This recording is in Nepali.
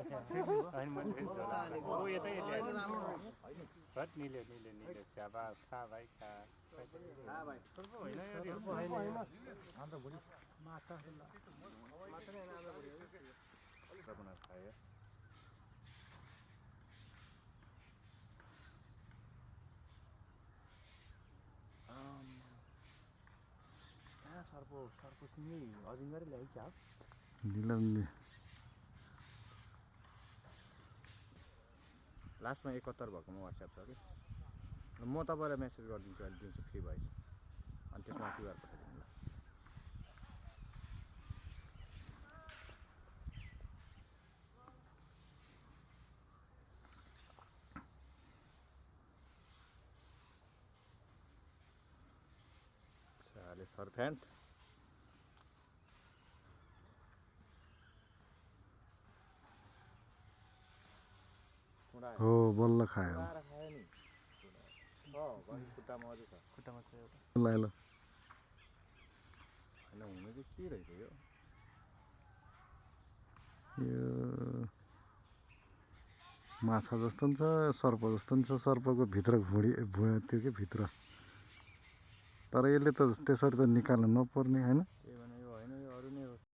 होइन मैले ओ यतै हट निले स्याबा खा भाइ खा भाइ होइन अन्त भोलि माछा बनाएर खायो कहाँ सर्पसिँगै अजिङ्गरै ल्यायो क्या निलमले लास्टमा 71 भएकोमा वाट्सएप छ कि म तपाईँलाई मेसेज गरिदिन्छु अहिले दिन्छु फ्री भएपछि अनि त्यसमा क्युआर पठाइदिनु ल चाले सर्फेन्ट हो बल्ल खायो खायो नि खुट्टामा अझै छ खुट्टामा छ एउटा ल होइन हुनु चाहिँ के रहेछ यो माछा जस्तो पनि छ सर्प जस्तो पनि छ सर्पको भित्र भुँडी त्यो के भित्र तर यसले त त्यसरी त निकाल्नु नपर्ने होइन